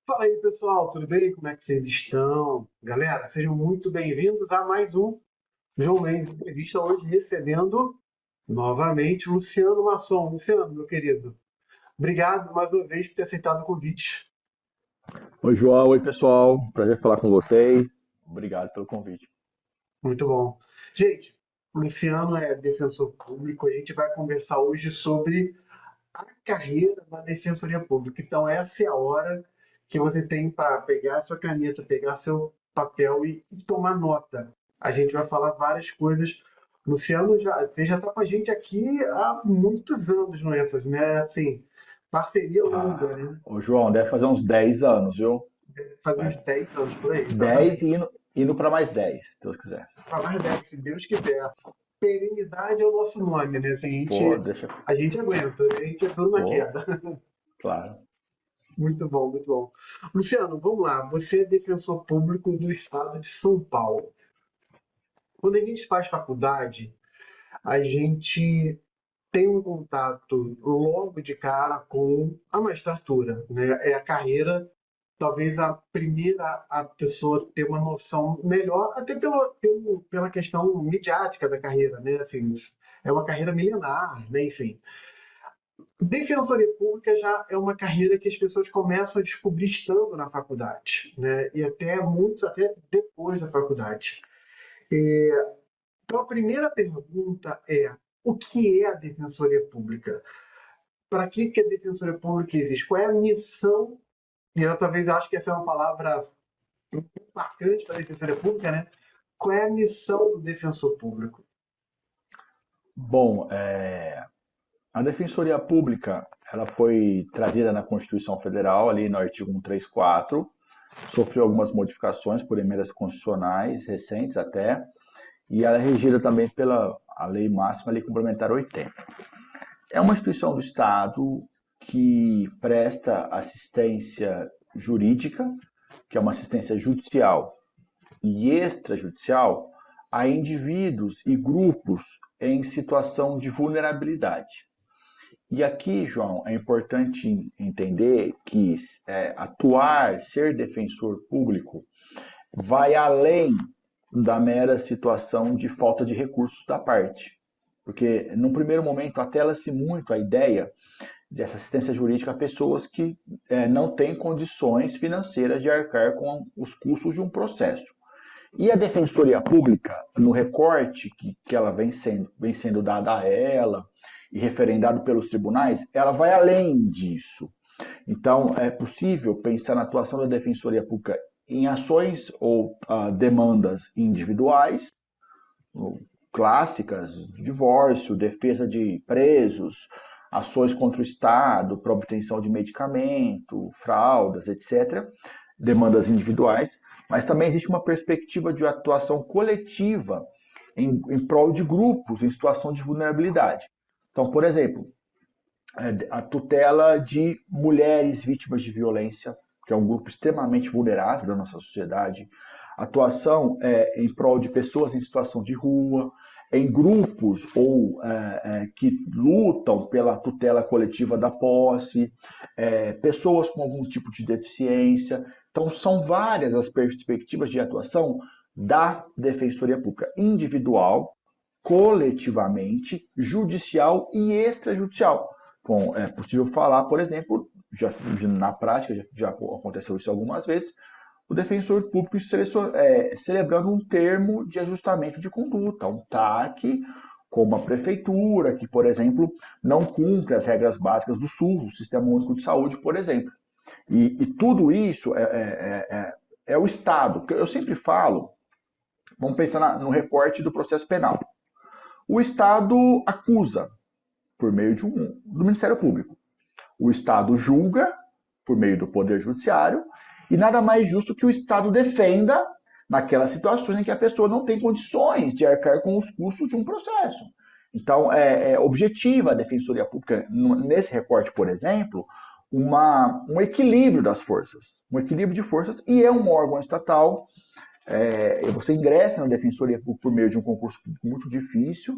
Fala aí, pessoal, tudo bem? Como é que vocês estão? Galera, sejam muito bem-vindos a mais um João Mendes Entrevista, hoje recebendo novamente o Luciano Masson. Luciano, meu querido, obrigado mais uma vez por ter aceitado o convite. Oi, João. Oi, pessoal. Prazer falar com vocês. Obrigado pelo convite. Muito bom. Gente, o Luciano é defensor público, a gente vai conversar hoje sobre a carreira da Defensoria Pública. Então, essa é a hora que você tem para pegar a sua caneta, pegar seu papel e tomar nota. A gente vai falar várias coisas. Luciano, você já está com a gente aqui há muitos anos no ênfase, né? Assim, parceria longa, né? Ô, João, deve fazer uns 10 anos, viu? Faz uns É. 10 anos por aí, 10 e exatamente. indo para mais 10, se Deus quiser. Para mais 10, se Deus quiser. Perenidade é o nosso nome, né? Assim, Pô, deixa. a gente aguenta, a gente é duro na Pô, queda. claro. Muito bom, muito bom. Luciano, vamos lá. Você é defensor público do estado de São Paulo. Quando a gente faz faculdade, a gente tem um contato logo de cara com a magistratura, né? É a carreira, talvez a primeira a pessoa ter uma noção melhor, até pela questão midiática da carreira, né? Assim, é uma carreira milenar, né? Enfim. Defensoria pública já é uma carreira que as pessoas começam a descobrir estando na faculdade, né? E até muitos até depois da faculdade. Então a primeira pergunta é: o que é a defensoria pública? Para que a defensoria pública existe? Qual é a missão? E eu talvez acho que essa é uma palavra marcante para a defensoria pública, né? Qual é a missão do defensor público? Bom, a Defensoria Pública, ela foi trazida na Constituição Federal, ali no artigo 134, sofreu algumas modificações por emendas constitucionais recentes até, e ela é regida também pela a Lei Máxima, Lei Complementar 80. É uma instituição do Estado que presta assistência jurídica, que é uma assistência judicial e extrajudicial, a indivíduos e grupos em situação de vulnerabilidade. E aqui, João, é importante entender que atuar, ser defensor público, vai além da mera situação de falta de recursos da parte. Porque, num primeiro momento, atela-se muito a ideia dessa assistência jurídica a pessoas que não têm condições financeiras de arcar com os custos de um processo. E a Defensoria Pública, no recorte que ela vem sendo dada a ela e referendado pelos tribunais, ela vai além disso. Então, é possível pensar na atuação da Defensoria Pública em ações ou demandas individuais, clássicas, divórcio, defesa de presos, ações contra o Estado para obtenção de medicamento, fraldas, etc., demandas individuais, mas também existe uma perspectiva de atuação coletiva em prol de grupos em situação de vulnerabilidade. Então, por exemplo, a tutela de mulheres vítimas de violência, que é um grupo extremamente vulnerável da nossa sociedade, atuação em prol de pessoas em situação de rua, em grupos ou que lutam pela tutela coletiva da posse, pessoas com algum tipo de deficiência. Então, são várias as perspectivas de atuação da Defensoria Pública individual, coletivamente, judicial e extrajudicial. Bom, é possível falar, por exemplo, na prática já aconteceu isso algumas vezes, o defensor público celebrando um termo de ajustamento de conduta, um TAC, como a prefeitura, que, por exemplo, não cumpre as regras básicas do SUS, o Sistema Único de Saúde, por exemplo. E tudo isso é o Estado. Porque eu sempre falo, vamos pensar no recorte do processo penal. O Estado acusa por meio do Ministério Público. O Estado julga por meio do Poder Judiciário e nada mais justo que o Estado defenda naquelas situações em que a pessoa não tem condições de arcar com os custos de um processo. Então, é objetiva a Defensoria Pública, nesse recorte, por exemplo, um equilíbrio das forças, um equilíbrio de forças, e é um órgão estatal. Você ingressa na Defensoria Pública por meio de um concurso público muito difícil,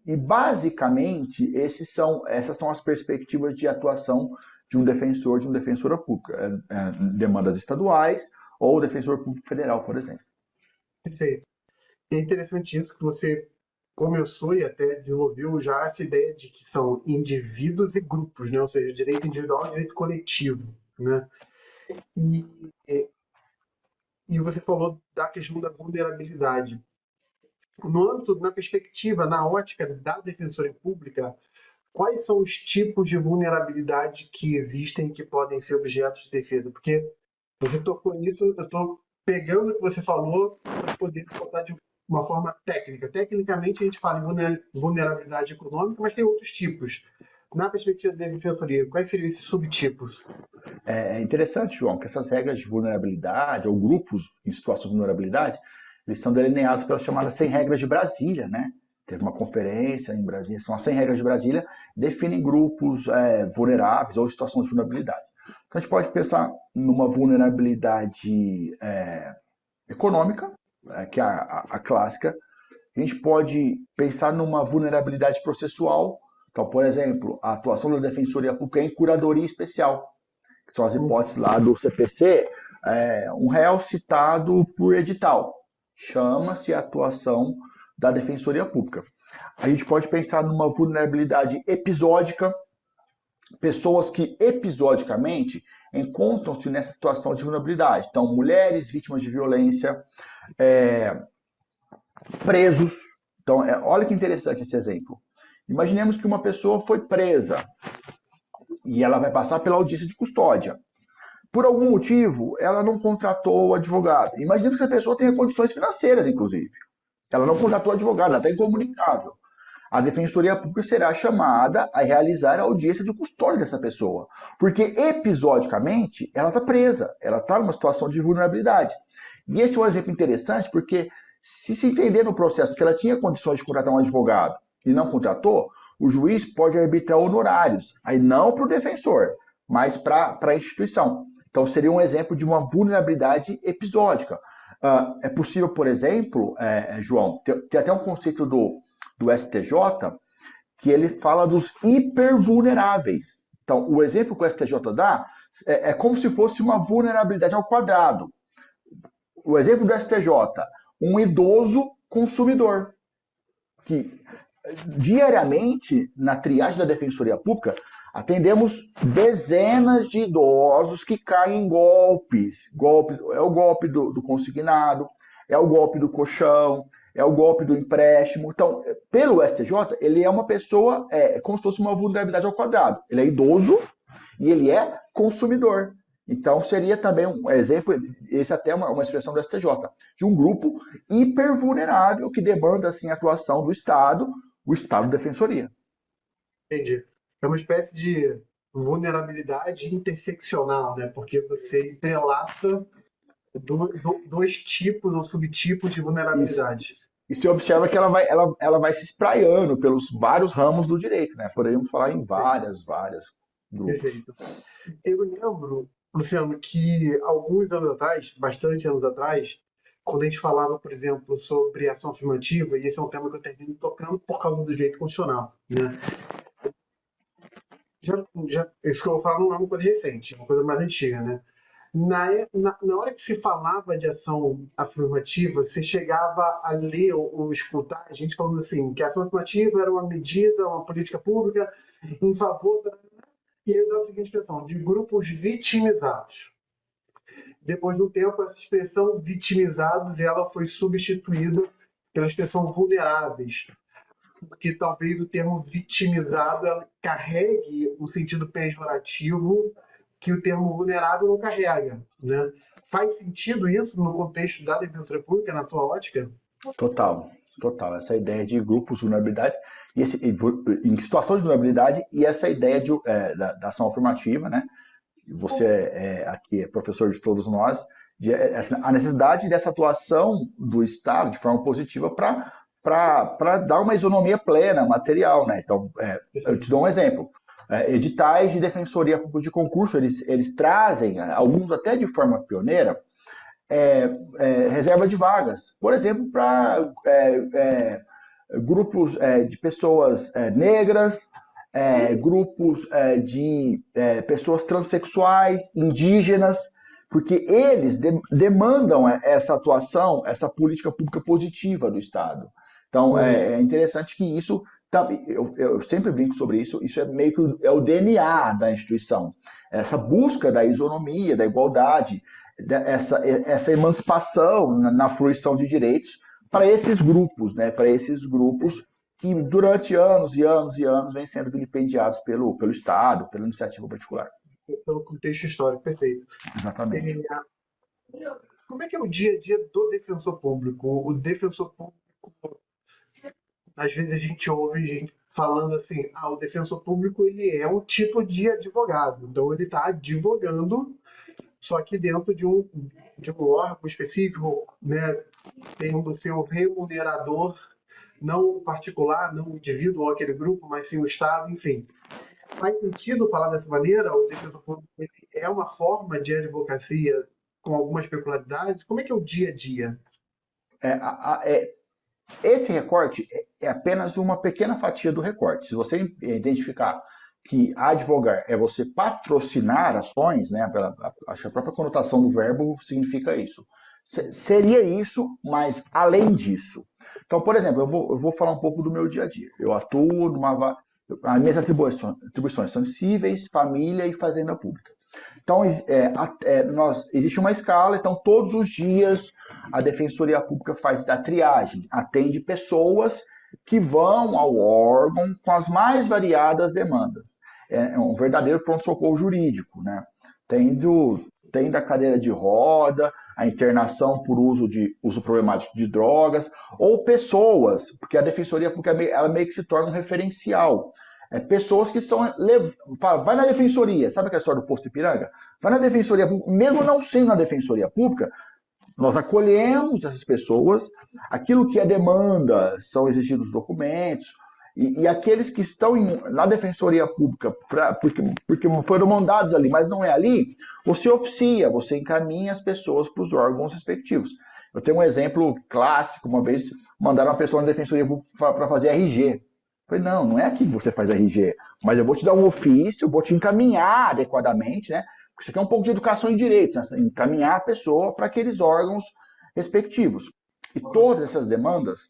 e basicamente essas são as perspectivas de atuação de um defensor, de uma defensora pública, demandas estaduais ou defensor público federal, por exemplo. Perfeito. É interessante isso que você começou e até desenvolveu já essa ideia de que são indivíduos e grupos, né? Ou seja, direito individual e direito coletivo, né? E, e você falou da questão da vulnerabilidade. No âmbito, na perspectiva, na ótica da Defensoria Pública, quais são os tipos de vulnerabilidade que existem que podem ser objetos de defesa? Porque você tocou nisso, eu estou pegando o que você falou para poder contar de uma forma técnica. Tecnicamente, a gente fala em vulnerabilidade econômica, mas tem outros tipos. Na perspectiva da defensoria, quais seriam esses subtipos? É interessante, João, que essas regras de vulnerabilidade, ou grupos em situação de vulnerabilidade, eles são delineados pelas chamadas 100 regras de Brasília, né? Teve uma conferência em Brasília, são as 100 regras de Brasília, definem grupos vulneráveis ou situações de vulnerabilidade. Então a gente pode pensar numa vulnerabilidade econômica, que é a clássica. A gente pode pensar numa vulnerabilidade processual. Então, por exemplo, a atuação da Defensoria Pública em curadoria especial, que são as hipóteses lá do CPC, um réu citado por edital. Chama-se a atuação da Defensoria Pública. A gente pode pensar numa vulnerabilidade episódica, pessoas que episodicamente encontram-se nessa situação de vulnerabilidade. Então, mulheres vítimas de violência, presos. Então, olha que interessante esse exemplo. Imaginemos que uma pessoa foi presa e ela vai passar pela audiência de custódia. Por algum motivo, ela não contratou o advogado. Imaginemos que essa pessoa tenha condições financeiras, inclusive. Ela não contratou o advogado, ela está incomunicável. A Defensoria Pública será chamada a realizar a audiência de custódia dessa pessoa. Porque, episodicamente, ela está presa. Ela está numa situação de vulnerabilidade. E esse é um exemplo interessante porque, se entender no processo que ela tinha condições de contratar um advogado e não contratou, o juiz pode arbitrar honorários. Aí não para o defensor, mas para a instituição. Então, seria um exemplo de uma vulnerabilidade episódica. É possível, por exemplo, João, tem até um conceito do STJ que ele fala dos hipervulneráveis. Então, o exemplo que o STJ dá é como se fosse uma vulnerabilidade ao quadrado. O exemplo do STJ, um idoso consumidor, que diariamente, na triagem da Defensoria Pública, atendemos dezenas de idosos que caem em golpes. É o golpe do consignado, é o golpe do colchão, é o golpe do empréstimo. Então, pelo STJ, ele é uma pessoa, como se fosse uma vulnerabilidade ao quadrado. Ele é idoso e ele é consumidor. Então, seria também um exemplo, esse até é uma expressão do STJ, de um grupo hipervulnerável que demanda assim, a atuação do Estado, o Estado Defensoria. Entendi. É uma espécie de vulnerabilidade interseccional, né? Porque você entrelaça dois tipos ou subtipos de Isso. vulnerabilidade. E se observa que ela vai se espraiando pelos vários ramos do direito, né? Poderíamos falar em vários grupos. Perfeito. Eu lembro, Luciano, que alguns anos atrás, bastante anos atrás, quando a gente falava, por exemplo, sobre ação afirmativa, e esse é um tema que eu termino tocando por causa do direito constitucional, né? Isso que eu vou falar não é uma coisa recente, é uma coisa mais antiga, né? Na hora que se falava de ação afirmativa, você chegava a ler ou escutar a gente falando assim, que a ação afirmativa era uma medida, uma política pública em favor da... E aí dá a seguinte expressão, de grupos vitimizados. Depois de um tempo, essa expressão vitimizados ela foi substituída pela expressão vulneráveis, porque talvez o termo vitimizado ela carregue um sentido pejorativo que o termo vulnerável não carrega, né? Faz sentido isso no contexto da Defensoria Pública, na tua ótica? Total, total. Essa ideia de grupos de vulnerabilidade, em situações de vulnerabilidade, e essa ideia da ação afirmativa, né? Você aqui é professor de todos nós, a necessidade dessa atuação do Estado de forma positiva para dar uma isonomia plena, material, né? Então, eu te dou um exemplo. Editais de defensoria de concurso, eles trazem, alguns até de forma pioneira, reserva de vagas. Por exemplo, para grupos de pessoas negras, grupos de pessoas transexuais, indígenas, porque eles demandam essa atuação, essa política pública positiva do Estado. Então, é interessante que isso, eu sempre brinco sobre isso, isso é meio que o DNA da instituição. Essa busca da isonomia, da igualdade, essa emancipação na fruição de direitos para esses grupos, né? Para esses grupos que durante anos e anos e anos vêm sendo vilipendiados pelo Estado, pela iniciativa particular. Pelo contexto histórico, perfeito. Exatamente. Como é que é o dia a dia do defensor público? O defensor público, às vezes a gente ouve gente falando assim, o defensor público ele é um tipo de advogado, então ele está advogando, só que dentro de um órgão específico, né, tendo o seu remunerador, não o particular, não o indivíduo ou aquele grupo, mas sim o Estado, enfim. Faz sentido falar dessa maneira? O defensor público ele é uma forma de advocacia com algumas peculiaridades? Como é que é o dia a dia? Esse recorte é apenas uma pequena fatia do recorte. Se você identificar que advogar é você patrocinar ações, né? Acho que a própria conotação do verbo significa isso. Seria isso, mas além disso. Então, por exemplo, eu vou falar um pouco do meu dia a dia. Eu atuo as minhas atribuições são cíveis, família e fazenda pública. Então, existe uma escala, então todos os dias a Defensoria Pública faz a triagem, atende pessoas que vão ao órgão com as mais variadas demandas. É um verdadeiro pronto-socorro jurídico, né? Tem da cadeira de roda, a internação por uso problemático de drogas, ou pessoas, porque a Defensoria Pública ela meio que se torna um referencial. Pessoas que são. Vai na defensoria, sabe aquela história do posto Ipiranga? Vai na defensoria pública, mesmo não sendo na defensoria pública, nós acolhemos essas pessoas, aquilo que é demanda são exigidos documentos, e aqueles que estão na defensoria pública, porque foram mandados ali, mas não é ali, você oficia, você encaminha as pessoas para os órgãos respectivos. Eu tenho um exemplo clássico, uma vez mandaram uma pessoa na defensoria pública para fazer RG. Eu falei, não é aqui que você faz RG, mas eu vou te dar um ofício, vou te encaminhar adequadamente, né? Porque isso aqui é um pouco de educação em direitos, né? Encaminhar a pessoa para aqueles órgãos respectivos. E todas essas demandas,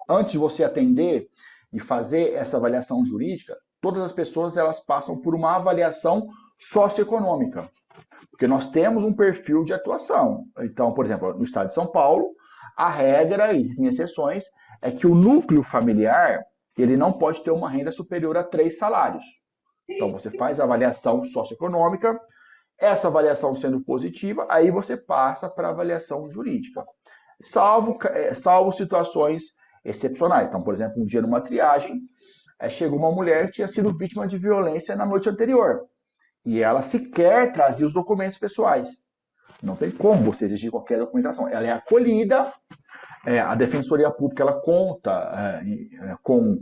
antes de você atender e fazer essa avaliação jurídica, todas as pessoas elas passam por uma avaliação socioeconômica, porque nós temos um perfil de atuação. Então, por exemplo, no estado de São Paulo, a regra, existem exceções, é que o núcleo familiar ele não pode ter uma renda superior a 3 salários. Então, você faz a avaliação socioeconômica, essa avaliação sendo positiva, aí você passa para a avaliação jurídica. Salvo situações excepcionais. Então, por exemplo, um dia numa triagem, chegou uma mulher que tinha sido vítima de violência na noite anterior. E ela sequer trazia os documentos pessoais. Não tem como você exigir qualquer documentação. Ela é acolhida, a Defensoria Pública ela conta com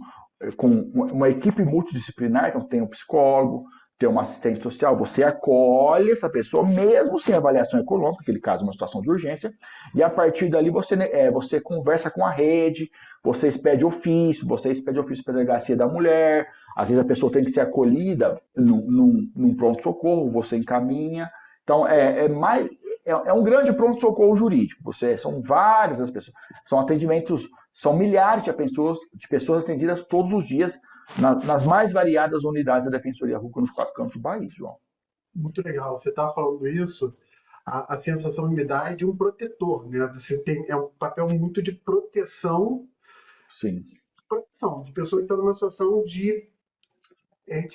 uma equipe multidisciplinar, então tem um psicólogo, tem um assistente social, você acolhe essa pessoa, mesmo sem avaliação econômica, naquele caso uma situação de urgência, e a partir dali você conversa com a rede, você expede ofício para a delegacia da mulher, às vezes a pessoa tem que ser acolhida num pronto-socorro, você encaminha. Então, é um grande pronto-socorro jurídico. São várias as pessoas. São atendimentos, são milhares de pessoas atendidas todos os dias nas mais variadas unidades da Defensoria Pública nos 4 cantos do país, João. Muito legal. Você está falando isso, a sensação me dá é de um protetor, né? É um papel muito de proteção. Sim. Proteção, de pessoa que está numa situação de. É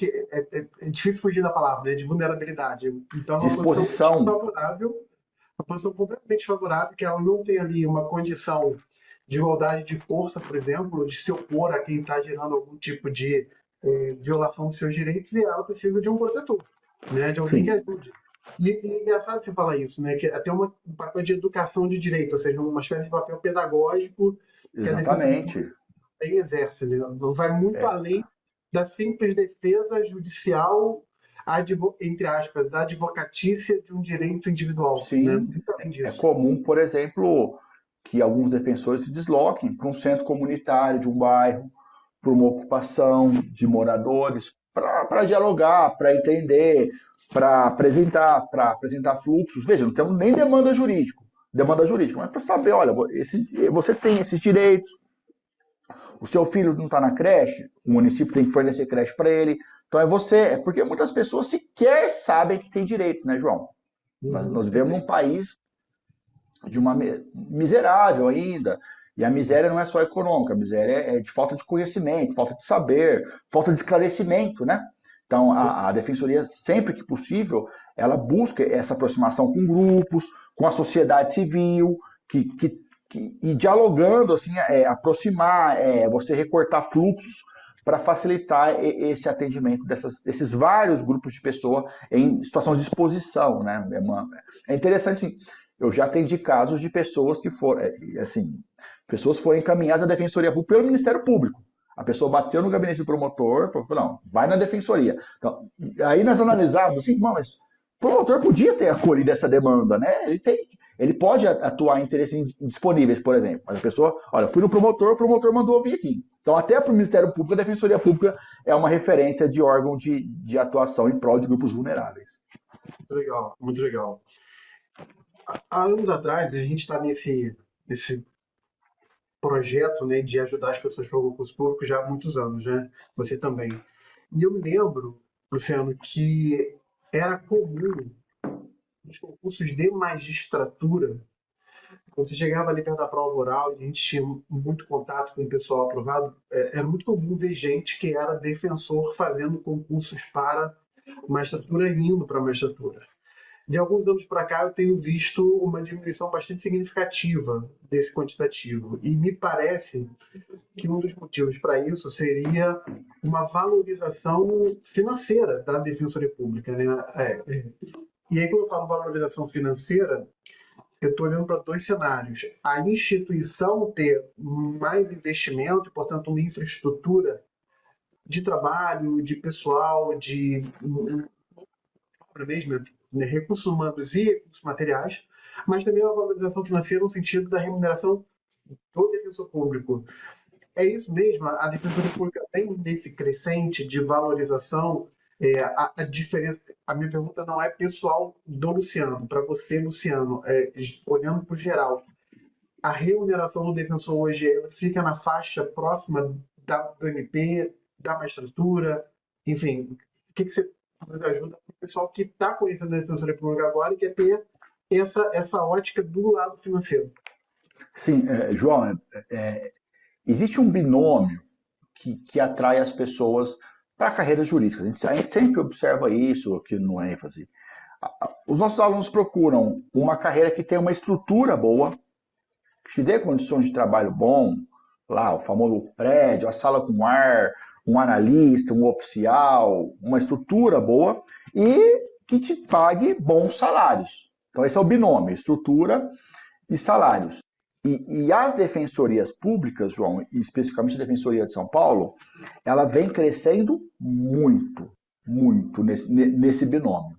difícil fugir da palavra, né? De vulnerabilidade. Então, é uma posição Disposição. favorável, uma posição completamente favorável, que ela não tem ali uma condição de igualdade de força, por exemplo, de se opor a quem está gerando algum tipo de violação dos seus direitos, e ela precisa de um protetor, né? De alguém que Sim. ajude. E é engraçado você falar isso, né? Que é até um papel de educação de direito, ou seja, uma espécie de papel pedagógico que a defesa Exatamente. também exerce, né? Vai muito além da simples defesa judicial, entre aspas, advocatícia de um direito individual, né? Sim. Muito além É disso. comum, por exemplo, que alguns defensores se desloquem para um centro comunitário de um bairro, por uma ocupação de moradores, para dialogar, para entender, para apresentar fluxos. Veja, não temos nem demanda jurídica, mas para saber, olha, você tem esses direitos, o seu filho não está na creche, o município tem que fornecer creche para ele. Então é porque muitas pessoas sequer sabem que tem direitos, né, João? Nós vivemos num país de uma miserável ainda. E a miséria não é só econômica, a miséria é de falta de conhecimento, falta de saber, falta de esclarecimento, né? Então, a defensoria, sempre que possível, ela busca essa aproximação com grupos, com a sociedade civil, e dialogando, assim, aproximar, você recortar fluxos para facilitar esse atendimento desses vários grupos de pessoas em situação de exposição, né? É interessante, assim, eu já atendi casos de pessoas que foram, assim, pessoas foram encaminhadas à defensoria pública pelo Ministério Público. A pessoa bateu no gabinete do promotor, falou, não, vai na defensoria. Então, aí nós analisávamos assim, mas o promotor podia ter acolhido essa demanda, né? Ele pode atuar em interesses indisponíveis, por exemplo. Mas a pessoa, olha, fui no promotor, o promotor mandou eu vir aqui. Então, até para o Ministério Público, a Defensoria Pública é uma referência de órgão de atuação em prol de grupos vulneráveis. Muito legal, muito legal. Há anos atrás, a gente está nesse projeto, né, de ajudar as pessoas para o concurso público já há muitos anos, né? Você também. E eu me lembro, Luciano, que era comum nos concursos de magistratura, quando você chegava ali perto da prova oral e a gente tinha muito contato com o pessoal aprovado, era muito comum ver gente que era defensor fazendo concursos para magistratura e indo para a magistratura. De alguns anos para cá, eu tenho visto uma diminuição bastante significativa desse quantitativo. E me parece que um dos motivos para isso seria uma valorização financeira da Defensoria Pública, né? E aí, quando eu falo valorização financeira, eu estou olhando para dois cenários. A instituição ter mais investimento, portanto, uma infraestrutura de trabalho, de pessoal, de mesmo, né, recursos humanos e recursos materiais, mas também uma valorização financeira no sentido da remuneração do defensor público. É isso mesmo? A Defensoria Pública vem nesse crescente de valorização. A diferença, a minha pergunta não é pessoal do Luciano, para você, Luciano, olhando para o geral. A remuneração do defensor hoje fica na faixa próxima do MP, da magistratura, enfim, o que você nos ajuda para o pessoal que está conhecendo a Defensoria Pública agora e quer ter essa ótica do lado financeiro? Sim, João, existe um binômio que atrai as pessoas para carreiras jurídicas. A gente sempre observa isso aqui no ênfase. Os nossos alunos procuram uma carreira que tenha uma estrutura boa, que te dê condições de trabalho bom, lá o famoso prédio, a sala com ar, um analista, um oficial, uma estrutura boa e que te pague bons salários. Então esse é o binômio, estrutura e salários. E as defensorias públicas, João, e especificamente a Defensoria de São Paulo, ela vem crescendo muito, muito nesse binômio.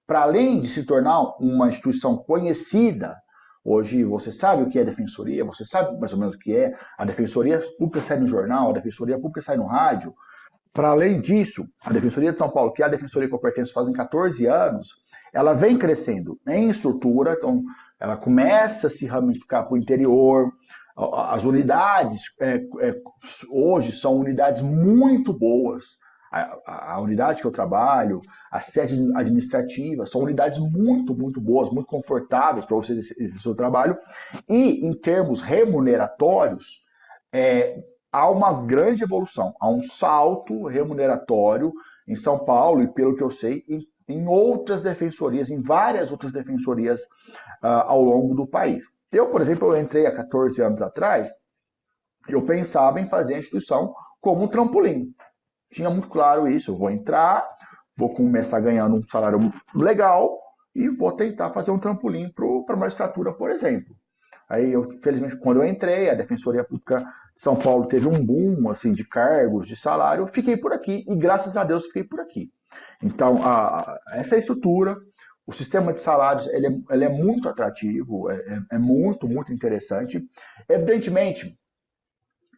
Para além de se tornar uma instituição conhecida, hoje você sabe o que é defensoria, você sabe mais ou menos o que é, a Defensoria Pública sai no jornal, a Defensoria Pública sai no rádio. Para além disso, a Defensoria de São Paulo, que é a defensoria que eu pertenço fazem 14 anos, ela vem crescendo em estrutura, então ela começa a se ramificar para o interior. As unidades hoje são unidades muito boas. A unidade que eu trabalho, a sede administrativa, são unidades muito, muito boas, muito confortáveis para você exercer o seu trabalho. E, em termos remuneratórios, há uma grande evolução, há um salto remuneratório em São Paulo e, pelo que eu sei, em outras defensorias, em várias outras defensorias ao longo do país. Eu, por exemplo, eu entrei há 14 anos atrás, eu pensava em fazer a instituição como um trampolim. Tinha muito claro isso, eu vou entrar, vou começar ganhando um salário legal e vou tentar fazer um trampolim para a magistratura, por exemplo. Aí, felizmente, quando eu entrei, a Defensoria Pública de São Paulo teve um boom assim, de cargos, de salário, eu fiquei por aqui e, graças a Deus, fiquei por aqui. Então, essa estrutura, o sistema de salários, ele é muito atrativo, é muito, muito interessante. Evidentemente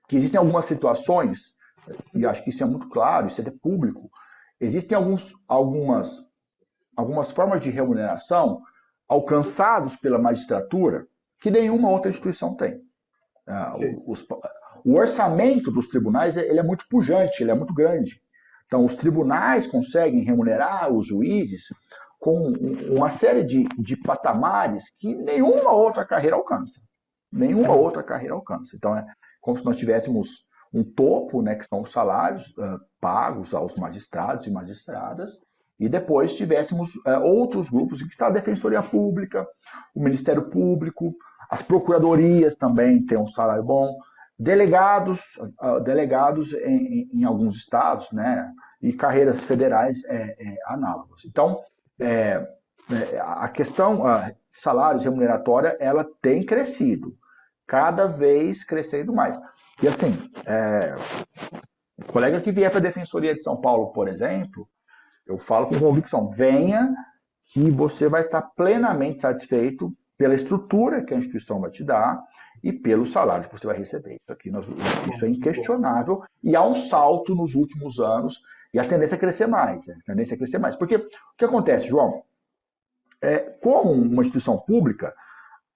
que existem algumas situações e acho que isso é muito claro, isso é público, existem algumas formas de remuneração alcançados pela magistratura que nenhuma outra instituição tem. Ok. O orçamento dos tribunais ele é muito pujante, ele é muito grande. Então, os tribunais conseguem remunerar os juízes com uma série de patamares que nenhuma outra carreira alcança. Nenhuma Uhum. outra carreira alcança. Então, é como se nós tivéssemos um topo, né, que são os salários pagos aos magistrados e magistradas, e depois tivéssemos outros grupos, que está a Defensoria Pública, o Ministério Público, as procuradorias também têm um salário bom, delegados em alguns estados, né, e carreiras federais análogas. Então, é, a questão salários remuneratória, ela tem crescido, cada vez crescendo mais. E assim, o colega que vier para a Defensoria de São Paulo, por exemplo, eu falo com convicção, venha que você vai estar plenamente satisfeito pela estrutura que a instituição vai te dar e pelo salário que você vai receber. Isso é Muito bom. inquestionável e há um salto nos últimos anos e a tendência é crescer mais. A tendência é crescer mais. Porque o que acontece, João? Como uma instituição pública,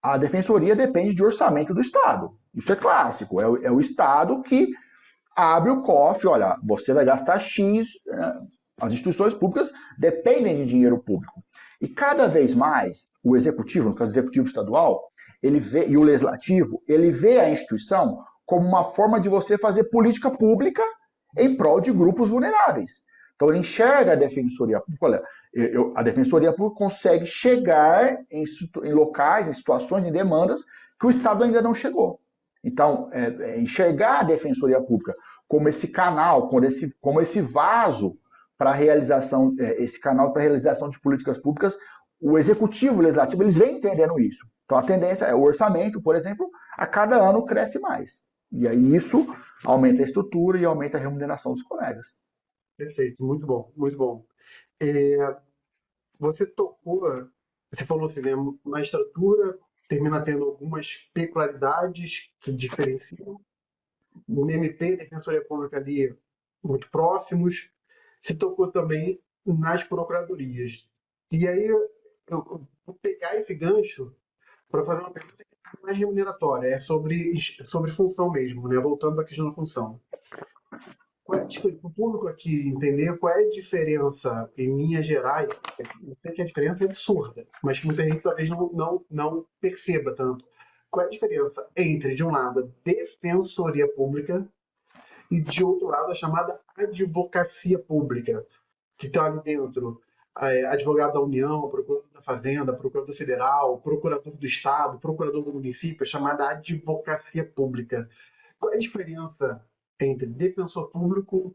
a defensoria depende de orçamento do Estado. Isso é clássico. É o Estado que abre o cofre, olha, você vai gastar X, as instituições públicas dependem de dinheiro público. E cada vez mais o executivo, no caso o executivo estadual, ele vê, e o legislativo, ele vê a instituição como uma forma de você fazer política pública em prol de grupos vulneráveis. Então ele enxerga a defensoria pública, olha, a defensoria pública consegue chegar em locais, em situações, em demandas que o Estado ainda não chegou. Então, enxergar a defensoria pública como esse canal, como esse vaso para a realização, esse canal para a realização de políticas públicas, o executivo, o legislativo, eles vêm entendendo isso. Então a tendência é o orçamento, por exemplo, a cada ano cresce mais. E aí isso aumenta a estrutura e aumenta a remuneração dos colegas. Perfeito, muito bom, muito bom. É, você tocou, você falou assim, né? Magistratura termina tendo algumas peculiaridades que diferenciam. O MP, Defensoria Pública ali muito próximos. Se tocou também nas procuradorias. E aí eu vou pegar esse gancho para fazer uma pergunta que é mais remuneratória, é sobre função mesmo, né? Voltando para a questão da função. Qual é a diferença, o público aqui entender qual é a diferença em linhas gerais? Eu sei que a diferença é absurda, mas que muita gente talvez não perceba tanto. Qual é a diferença entre, de um lado, a defensoria pública e, de outro lado, a chamada advocacia pública, que está ali dentro? Advogado da União, procurador da Fazenda, procurador federal, procurador do Estado, procurador do município, é chamada advocacia pública. Qual é a diferença entre defensor público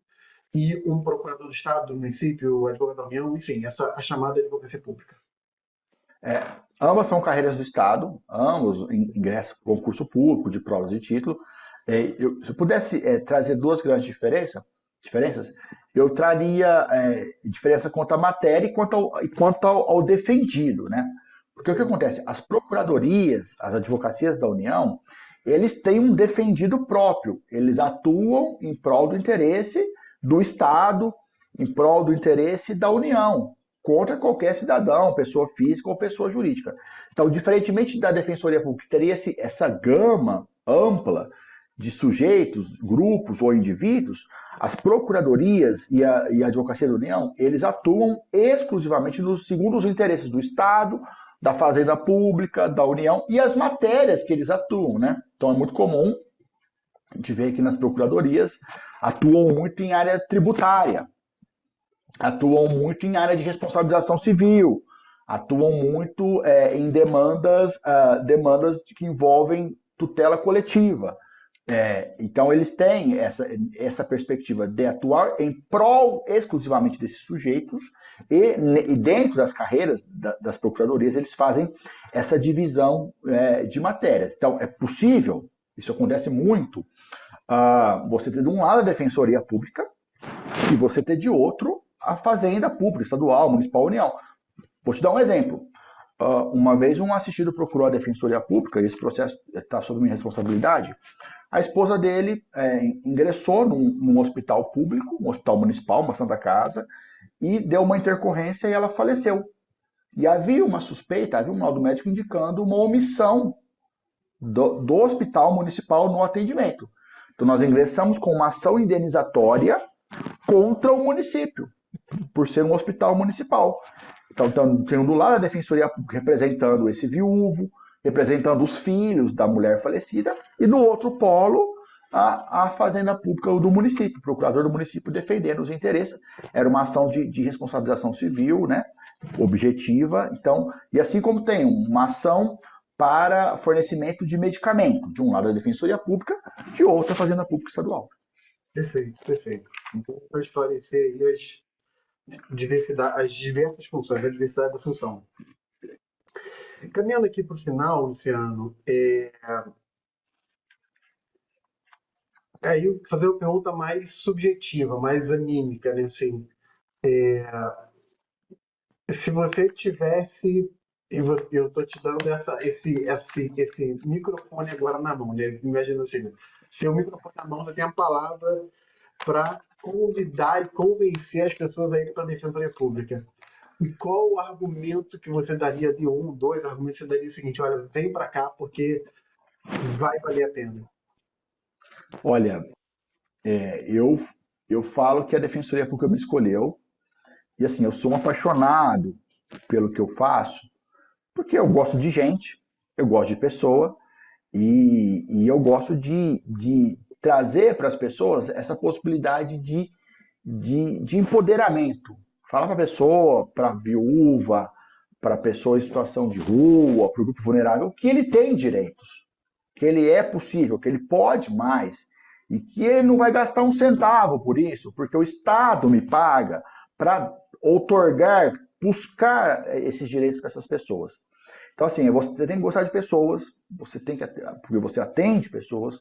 e um procurador do Estado, do município, advogado da União, enfim, a chamada advocacia pública? Ambas são carreiras do Estado, ambos ingressam para concurso público, de provas de título. Se eu pudesse trazer duas grandes diferenças, eu traria diferença quanto à matéria e quanto ao defendido, né? Porque o que Sim. acontece? As procuradorias, as advocacias da União, eles têm um defendido próprio. Eles atuam em prol do interesse do Estado, em prol do interesse da União, contra qualquer cidadão, pessoa física ou pessoa jurídica. Então, diferentemente da Defensoria Pública, que teria essa gama ampla de sujeitos, grupos ou indivíduos, as procuradorias e a advocacia da União, eles atuam exclusivamente segundo os interesses do Estado, da Fazenda Pública, da União e as matérias que eles atuam, né? Então é muito comum a gente ver que nas procuradorias atuam muito em área tributária, atuam muito em área de responsabilização civil, atuam muito em demandas que envolvem tutela coletiva. Então, eles têm essa perspectiva de atuar em prol exclusivamente desses sujeitos e dentro das carreiras das procuradorias, eles fazem essa divisão de matérias. Então, é possível, isso acontece muito, você ter de um lado a Defensoria Pública e você ter de outro a Fazenda Pública, Estadual, Municipal, União. Vou te dar um exemplo. Uma vez um assistido procurou a Defensoria Pública, e esse processo está sob minha responsabilidade, a esposa dele ingressou num hospital público, um hospital municipal, uma Santa Casa, e deu uma intercorrência e ela faleceu. E havia uma suspeita, havia um laudo médico indicando uma omissão do hospital municipal no atendimento. Então nós ingressamos com uma ação indenizatória contra o município, por ser um hospital municipal. Então tem do lado a Defensoria Pública representando esse viúvo, representando os filhos da mulher falecida, e no outro polo a Fazenda Pública do município, o procurador do município defendendo os interesses. Era uma ação de responsabilização civil, né, objetiva. Então, e assim como tem uma ação para fornecimento de medicamento, de um lado a Defensoria Pública, de outro a Fazenda Pública Estadual. Perfeito, perfeito. Então, para esclarecer aí as diversas funções, a diversidade da função. Caminhando aqui para o final, Luciano, aí eu vou fazer uma pergunta mais subjetiva, mais anímica, né? Assim, se você tivesse, eu estou te dando esse microfone agora na mão, né? Imagina assim, se o microfone na mão, você tem a palavra para convidar e convencer as pessoas a ir para a Defensoria Pública. E qual o argumento que você daria de dois argumentos que você daria o seguinte, olha, vem para cá porque vai valer a pena? Olha, eu falo que a Defensoria Pública me escolheu, e assim, eu sou um apaixonado pelo que eu faço, porque eu gosto de gente, eu gosto de pessoa, e eu gosto de trazer para as pessoas essa possibilidade de empoderamento. Falar para a pessoa, para a viúva, para a pessoa em situação de rua, para o grupo vulnerável, que ele tem direitos, que ele é possível, que ele pode mais, e que ele não vai gastar um centavo por isso, porque o Estado me paga para outorgar, buscar esses direitos para essas pessoas. Então, assim, você tem que gostar de pessoas, porque você atende pessoas,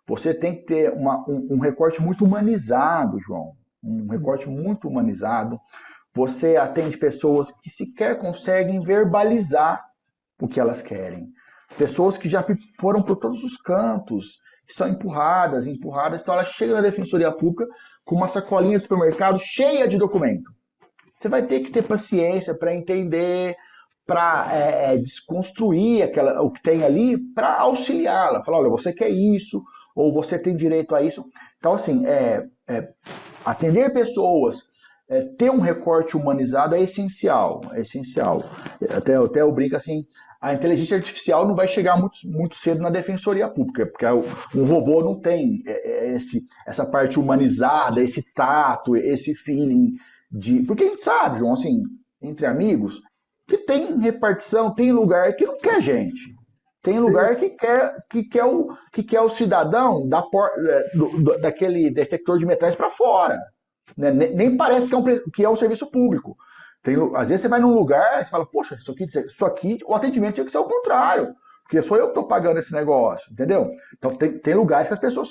você tem que ter um recorte muito humanizado, João. Um recorte muito humanizado. Você atende pessoas que sequer conseguem verbalizar o que elas querem. Pessoas que já foram por todos os cantos, que são empurradas, então elas chegam na Defensoria Pública com uma sacolinha de supermercado cheia de documento. Você vai ter que ter paciência para entender, para desconstruir o que tem ali, para auxiliá-la. Falar, olha, você quer isso, ou você tem direito a isso. Então, assim, atender pessoas, ter um recorte humanizado é essencial. É essencial. Até eu brinco assim, a inteligência artificial não vai chegar muito cedo na defensoria pública, porque um robô não tem essa parte humanizada, esse tato, esse feeling porque a gente sabe, João, assim, entre amigos, que tem repartição, tem lugar que não quer gente. Tem lugar que quer o cidadão daquele detector de metais para fora. Né? Nem parece que é um serviço público. Às vezes você vai num lugar e você fala, poxa, isso aqui, o atendimento tinha que ser o contrário. Porque sou eu que estou pagando esse negócio, entendeu? Então tem lugares que as pessoas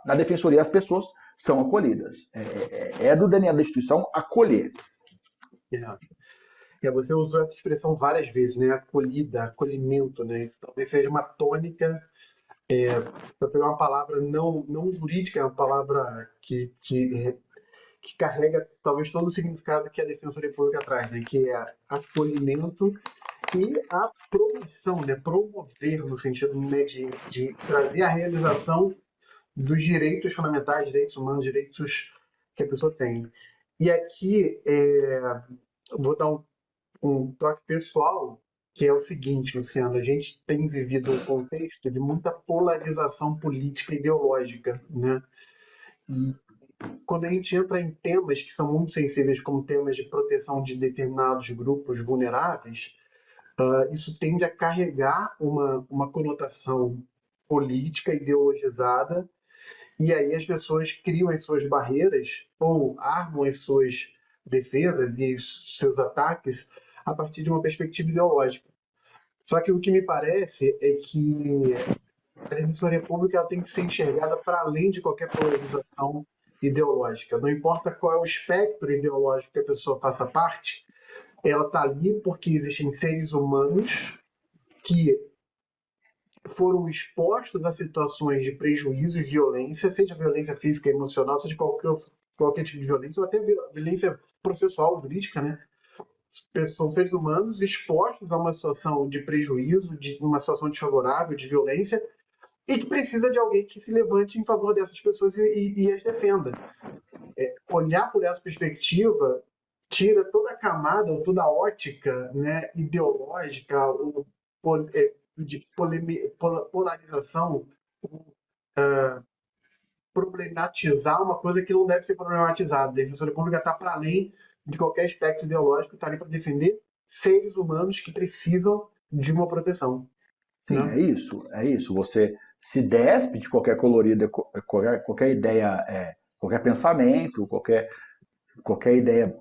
na defensoria as pessoas são acolhidas. É do DNA da instituição acolher. Você usou essa expressão várias vezes, né? Acolhida, acolhimento, né? Talvez seja uma tônica, para pegar uma palavra não jurídica, é uma palavra que carrega talvez todo o significado que a Defensoria Pública traz, né? Que é acolhimento e a promoção, né? Promover no sentido, né, de trazer a realização dos direitos fundamentais, direitos humanos, direitos que a pessoa tem. E aqui vou dar um toque pessoal, que é o seguinte, Luciano, a gente tem vivido um contexto de muita polarização política e ideológica, né? E quando a gente entra em temas que são muito sensíveis, como temas de proteção de determinados grupos vulneráveis, isso tende a carregar uma conotação política ideologizada, e aí as pessoas criam as suas barreiras ou armam as suas defesas e os seus ataques a partir de uma perspectiva ideológica. Só que o que me parece é que a Defensoria Pública ela tem que ser enxergada para além de qualquer polarização ideológica. Não importa qual é o espectro ideológico que a pessoa faça parte, ela está ali porque existem seres humanos que foram expostos a situações de prejuízo e violência, seja violência física, emocional, seja qualquer tipo de violência, ou até violência processual, jurídica, né? São seres humanos expostos a uma situação de prejuízo, de uma situação desfavorável, de violência, e que precisa de alguém que se levante em favor dessas pessoas e as defenda. Olhar por essa perspectiva tira toda a camada, ou toda a ótica, né, ideológica, ou de polarização, problematizar uma coisa que não deve ser problematizada. A Defensoria Pública está para além de qualquer aspecto ideológico, está ali para defender seres humanos que precisam de uma proteção. Sim, Né? é isso. Você se despe de qualquer colorido, qualquer ideia, qualquer pensamento, qualquer ideia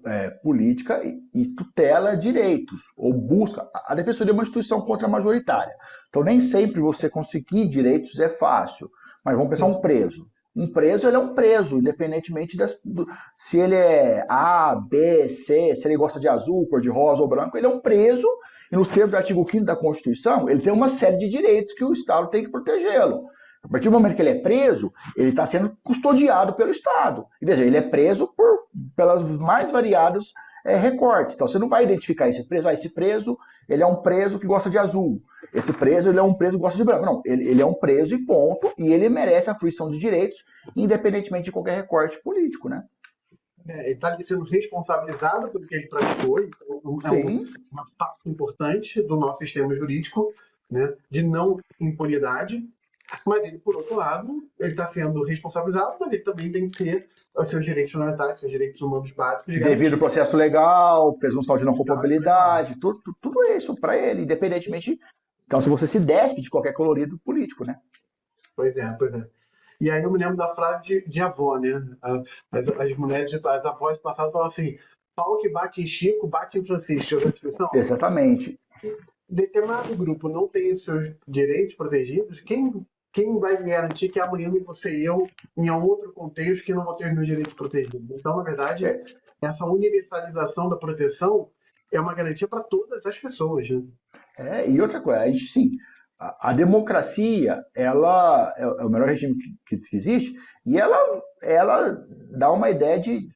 política e tutela direitos, ou busca. A Defensoria é uma instituição contra-majoritária. Então, nem sempre você conseguir direitos é fácil. Mas vamos pensar um preso. Um preso, ele é um preso, independentemente se ele é A, B, C, se ele gosta de azul, cor de rosa ou branco, ele é um preso, e nos termos do artigo 5º da Constituição, ele tem uma série de direitos que o Estado tem que protegê-lo. A partir do momento que ele é preso, ele está sendo custodiado pelo Estado. E veja, ele é preso pelas mais variadas recortes. Então, você não vai identificar esse preso. Esse preso, ele é um preso que gosta de azul. Esse preso, ele é um preso que gosta de branco. Não, ele é um preso e ponto. E ele merece a fruição de direitos, independentemente de qualquer recorte político, né? Ele está sendo responsabilizado pelo que ele praticou. Sim. Uma face importante do nosso sistema jurídico, né, de não impunidade. Mas ele, por outro lado, ele está sendo responsabilizado, mas ele também tem que ter os seus direitos fundamentais, seus direitos humanos básicos de Devido ao processo legal, presunção de não garantia. culpabilidade, tudo isso para ele, independentemente. Então, se você se despe de qualquer colorido político, né? Pois é, pois é. E aí eu me lembro da frase de avó, né? As mulheres, as avós passadas falam assim: pau que bate em Chico, bate em Francisco. Já ouviu a expressão? Exatamente. Determinado grupo não tem os seus direitos protegidos, quem vai me garantir que amanhã você e eu, em um outro contexto, que não vou ter os meus direitos protegidos? Então, na verdade, É, essa universalização da proteção é uma garantia para todas as pessoas. Né? e outra coisa, a gente sim, a democracia, ela é o melhor regime que existe, e ela dá uma ideia de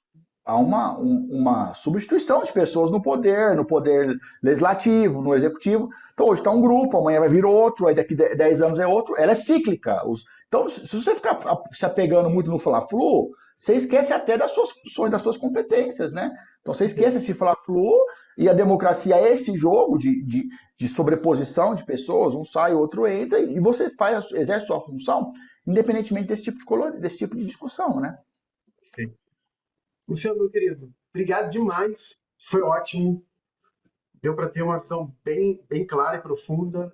há uma substituição de pessoas no poder legislativo, no executivo. Então hoje está um grupo, amanhã vai vir outro, aí daqui 10 anos é outro. Ela é cíclica. Então, se você ficar se apegando muito no Fla-Flu, você esquece até das suas funções, das suas competências, né? Então você esquece esse Fla-Flu e a democracia é esse jogo de sobreposição de pessoas, um sai, o outro entra, e você exerce sua função independentemente desse tipo de discussão, né? Sim. Luciano, meu querido, obrigado demais. Foi ótimo. Deu para ter uma visão bem clara e profunda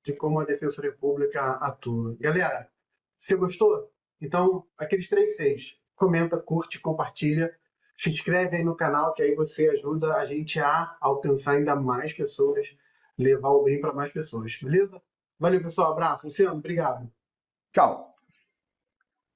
de como a Defensoria Pública atua. Galera, você gostou? Então, aqueles 3 Cs. Comenta, curte, compartilha. Se inscreve aí no canal, que aí você ajuda a gente a alcançar ainda mais pessoas, levar o bem para mais pessoas, beleza? Valeu, pessoal. Abraço. Luciano, obrigado. Tchau.